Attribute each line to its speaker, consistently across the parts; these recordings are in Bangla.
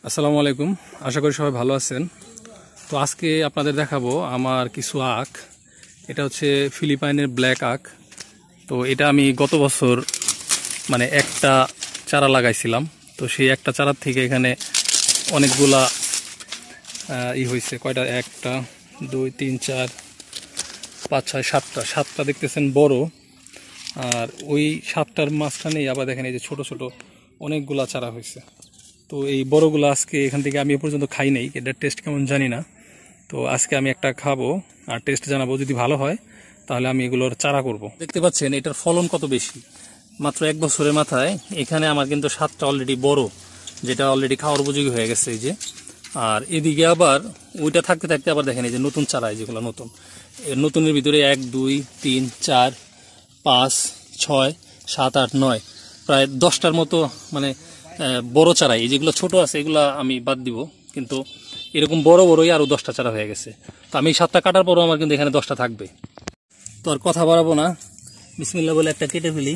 Speaker 1: আসসালামু আলাইকুম। আশা করি সবাই ভালো আছেন। তো আজকে আপনাদের দেখাবো আমার কিছু আখ। এটা হচ্ছে ফিলিপাইনের ব্ল্যাক আখ। তো এটা আমি গত বছর একটা চারা লাগাইছিলাম। তো সেই একটা চারার থেকে এখানে অনেকগুলা হয়েছে। কয়টা? 1 2 3 4 5 6 7টা দেখতেছেন বড়। আর ওই 7টার মাঝখানেই আবার দেখেন এই যে ছোট ছোট অনেকগুলা চারা হয়েছে। তো এই বড়গুলো আজকে এখান থেকে আমি এ পর্যন্ত খাই নাই, এটার টেস্ট কেমন জানি না। তো আজকে আমি একটা খাবো আর টেস্ট জানাবো। যদি ভালো হয় তাহলে আমি এগুলোর চারা করব। দেখতে পাচ্ছেন এটার ফলন কত বেশি। মাত্র 1 বছরের মাথায় এখানে আমার কিন্তু 7টা অলরেডি বড়, যেটা অলরেডি খাওয়ার উপযোগী হয়ে গেছে এই যে। আর এদিকে আবার ওইটা থাকতে থাকতে আবার দেখেন এই যে নতুন চারায়, যেগুলো নতুন, নতুনের ভিতরে 1 2 3 4 5 6 7 8 9 প্রায় 10টার মতো বড় চারাই। যেগুলো ছোট আছে এগুলা আমি বাদ দিব, কিন্তু এরকম বড় বড়ই আরো 10টা চারা হয়ে গেছে। তো আমি 7টা কাটার পরও আমার কিন্তু এখানে 10টা থাকবে। তো আর কথা বাড়াবো না, বিসমিল্লাহ বলে একটা কেটে ফেলি।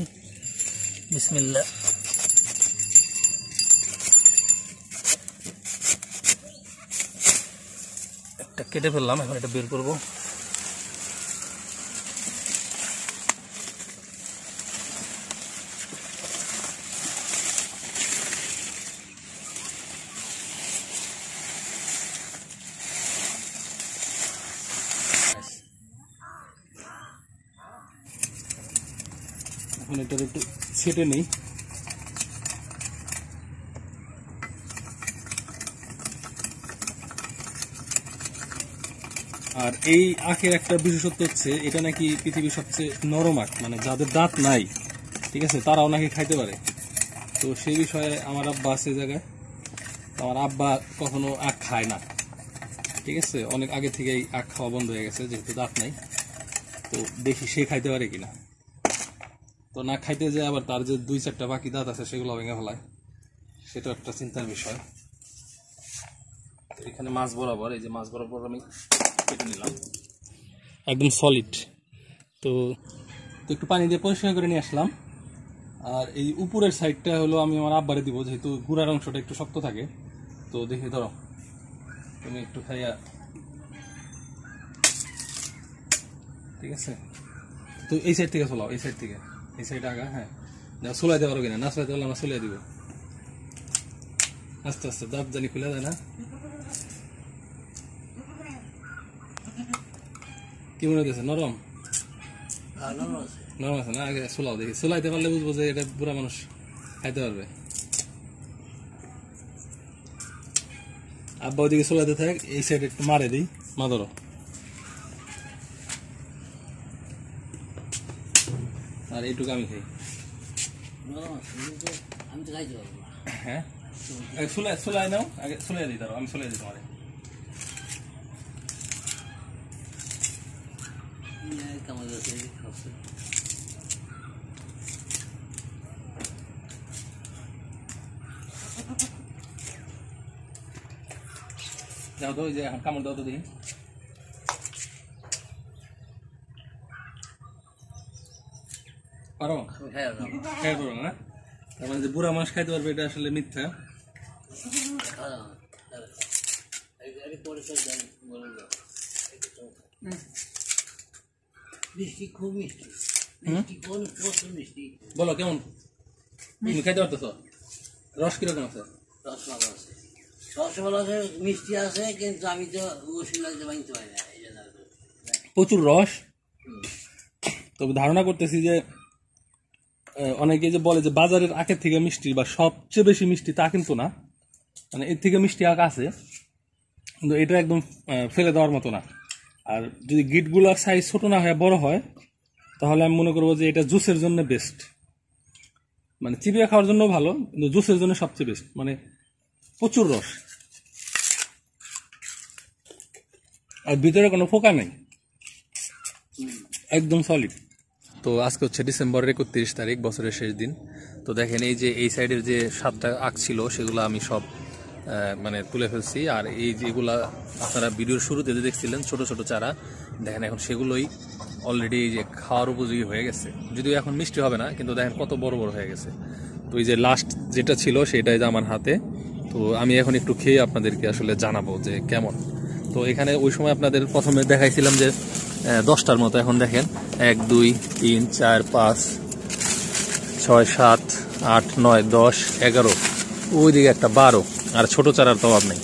Speaker 1: বিসমিল্লাহ। একটা কেটে ফেললাম, এখন এটা বের করবো। এখন এটার একটু ছেটে নেই। আর এই আখের একটা বিশেষত্ব হচ্ছে এটা নাকি পৃথিবীর সবচেয়ে নরম আখ, যাদের দাঁত নাই, ঠিক আছে, তারাও নাকি খাইতে পারে। তো সেই বিষয়ে আমার আব্বা আছে জায়গায়। আমার আব্বা কখনো আখ খায় না, ঠিক আছে, অনেক আগে থেকেই আখ খাওয়া বন্ধ হয়ে গেছে যেহেতু দাঁত নাই। তো দেখি সে খাইতে পারে কিনা। তো না খাইতে যায় আবার তার যে 2-4টা বাকি দাঁত আছে সেগুলো ভেঙে ফেলায়, সেটা একটা চিন্তার বিষয়। এখানে মাছ বরাবর, এই যে মাছ বরাবর আমি কেটে নিলাম একদম সলিড। তো একটু পানি দিয়ে পরিষ্কার করে নিয়ে আসলাম। আর এই উপরের সাইডটা হলো আমি আমার আব্বারে দিব, যেহেতু গুড়ার অংশটা একটু শক্ত থাকে। তো দেখি, ধরো তুমি একটু খাইয়া, ঠিক আছে। তো এই সাইড থেকে চলাও, এই সাইড থেকে, এই সাইড আগা। হ্যাঁ, চুলাই দেওয়ার কিনা, না চুলাইতে পারলে আমরা চুলাই দিব। আস্তে আস্তে, দাঁত জানি খুলে যায় না। কি মনে হচ্ছে? নরম নরম আছে না? আগে চুলাও, দেখি চুলাইতে পারলে বুঝবো যে এটা বুড়া মানুষ খাইতে পারবে। আব্বা ওদিকে চুলাইতে থাক, এই সাইড একটু মারে দিই। মা ধরো। আর এইটুকু আমি খাই। হ্যাঁ, চুলাই নাও, আগে চুলাই দিই, ধরো আমি চুলাই দিই তোমার। যাও তো, ওই যে এখন কামড় দাও তো দেখি। পারো? খাই পারো না? তার মানে যে বুড়া মানুষ খাইতে পারবে এটা আসলে মিথ্যা। বলো কেমন? তুমি খাইতে পারতেছ? রস কিরকম আছে?
Speaker 2: মিষ্টি আছে, কিন্তু আমি তো বানতে পারি না।
Speaker 1: প্রচুর রস। তবে ধারণা করতেছি যে অনেকে যে বলে যে বাজারের আখের থেকে মিষ্টি বা সবচেয়ে বেশি মিষ্টি, তা কিন্তু না। এর থেকে মিষ্টি আখ আছে, কিন্তু এটা একদম ফেলে দেওয়ার মতো না। আর যদি গিটগুলার সাইজ ছোট না হয়, বড় হয়, তাহলে আমি মনে করবো যে এটা জুসের জন্য বেস্ট। চিবিয়ে খাওয়ার জন্য ভালো, কিন্তু জুসের জন্য সবচেয়ে বেস্ট। প্রচুর রস, আর ভিতরে কোনো ফোকা নেই, একদম সলিড। তো আজকে হচ্ছে ডিসেম্বরের 31 তারিখ, বছরের শেষ দিন। তো দেখেন এই যে এই সাইডের যে 7টা আখ ছিল সেগুলো আমি সব তুলে ফেলছি। আর এই যেগুলা আপনারা ভিডিওর শুরুতে যে দেখছিলেন ছোট ছোট চারা, দেখেন এখন সেগুলোই অলরেডি এই যে খাওয়ার উপযোগী হয়ে গেছে। যদিও এখন মিষ্টি হবে না, কিন্তু দেখেন কত বড় বড় হয়ে গেছে। তো এই যে লাস্ট যেটা ছিল সেটাই যে আমার হাতে। তো তো আমি এখন একটু খেয়ে আপনাদেরকে আসলে জানাবো যে কেমন। তো এখানে ওই সময় আপনাদের প্রথমে দেখাইছিলাম যে 10টার মতো, এখন দেখেন 1 2 3 4 5 6 7 8 9 10 11, ওইদিকে একটা 12, আর ছোট চারার তো অভাব নেই।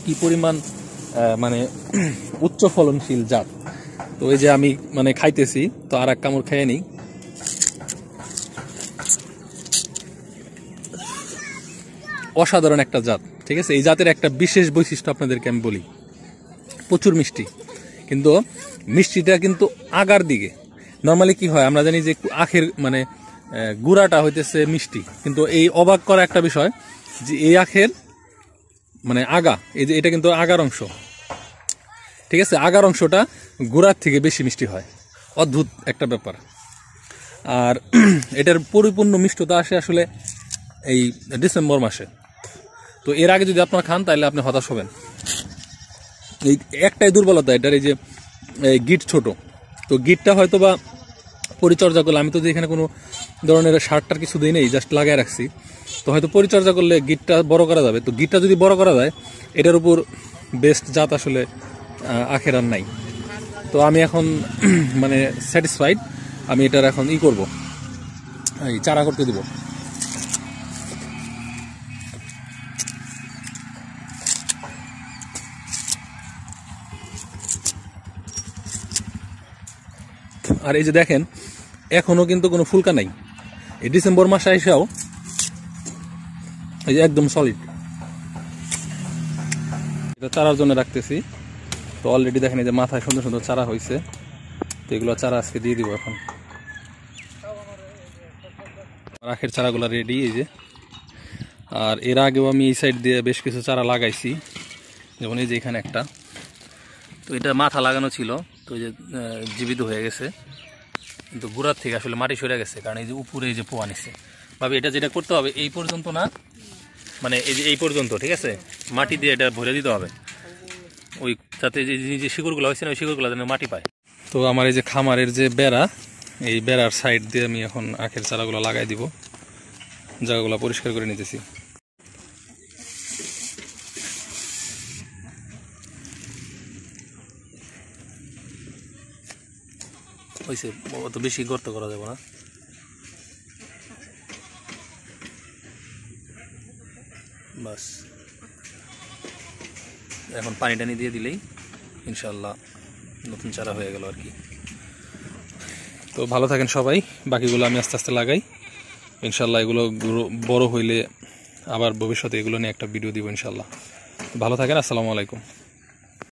Speaker 1: কি পরিমাণ মানে উচ্চ ফলনশীল জাত। তো এই যে আমি মানে খাইতেছি, তো আর এক কামড় খেয়ে নিই। অসাধারণ একটা জাত, ঠিক আছে। এই জাতের একটা বিশেষ বৈশিষ্ট্য আপনাদেরকে আমি বলি, প্রচুর মিষ্টি, কিন্তু মিষ্টিটা কিন্তু আগার দিকে। নর্মালি কি হয় আমরা জানি যে আখের মানে গুড়াটা হইতেছে মিষ্টি, কিন্তু এই অবাক করা একটা বিষয় যে এই আখের মানে আগা, এই যে এটা কিন্তু আগার অংশ, ঠিক আছে, আগার অংশটা গুড়ার থেকে বেশি মিষ্টি হয়। অদ্ভুত একটা ব্যাপার। আর এটার পরিপূর্ণ মিষ্টতা আসে আসলে এই ডিসেম্বর মাসে। তো এর আগে যদি আপনারা খান তাহলে আপনি হতাশ হবেন। এই একটাই দুর্বলতা এটার, এই যে গিট ছোট। তো গিটটা হয়তো বা পরিচর্যা করলে, আমি তো যে এখানে কোনো ধরনের সারটার কিছু দিই নেই, জাস্ট লাগাই রাখছি, তো হয়তো পরিচর্যা করলে গিটটা বড় করা যাবে। তো গিটটা যদি বড় করা যায়, এটার উপর বেস্ট জাত আসলে আখের আর নাই। তো আমি এখন মানে স্যাটিসফাইড, আমি এটার এখন করব, এই চারা করতে দিব। আর এই যে দেখেন এখনো কিন্তু কোনো ফুলকা নাই, এই ডিসেম্বর মাসে এসেও এই যে একদম সলিড। এটা চারার জন্য রাখতেছি। তো অলরেডি দেখেন এই যে মাথায় সুন্দর সুন্দর চারা হয়েছে। তো এগুলো চারা আজকে দিয়ে দিব এখন। আখের চারাগুলো রেডি এই যে। আর এর আগেও আমি এই সাইড দিয়ে বেশ কিছু চারা লাগাইছি, যেমন এই যে এখানে একটা। তো এটা মাথা লাগানো ছিল, তো এই যে জীবিত হয়ে গেছে, কিন্তু গোড়ার থেকে আসলে মাটি সরে গেছে, কারণ এই যে উপরে এই যে পোয়া নিচ্ছে। ভাবে এটা যেটা করতে হবে এই পর্যন্ত না, মানে এই যে এই পর্যন্ত, ঠিক আছে, মাটি দিয়ে এটা ভরে দিতে হবে, ওই যাতে যে শিকড়গুলো হয়েছে না ওই শিকড়গুলো যেন মাটি পায়। তো আমার এই যে খামারের যে বেড়া, এই বেড়ার সাইড দিয়ে আমি এখন আখের চারাগুলো লাগাই দিব, জায়গাগুলো পরিষ্কার করে নিতেছি। হয়েছে, অত বেশি গর্ত করা যাবে না। বাস এখন পানি টানি দিয়ে দিলেই ইনশাল্লাহ নতুন চারা হয়ে গেল আর কি। তো ভালো থাকেন সবাই, বাকিগুলো আমি আস্তে আস্তে লাগাই ইনশাল্লাহ। এগুলো বড় হইলে আবার ভবিষ্যতে এগুলো নিয়ে একটা ভিডিও দিব ইনশাল্লাহ। ভালো থাকেন, আসসালামু আলাইকুম।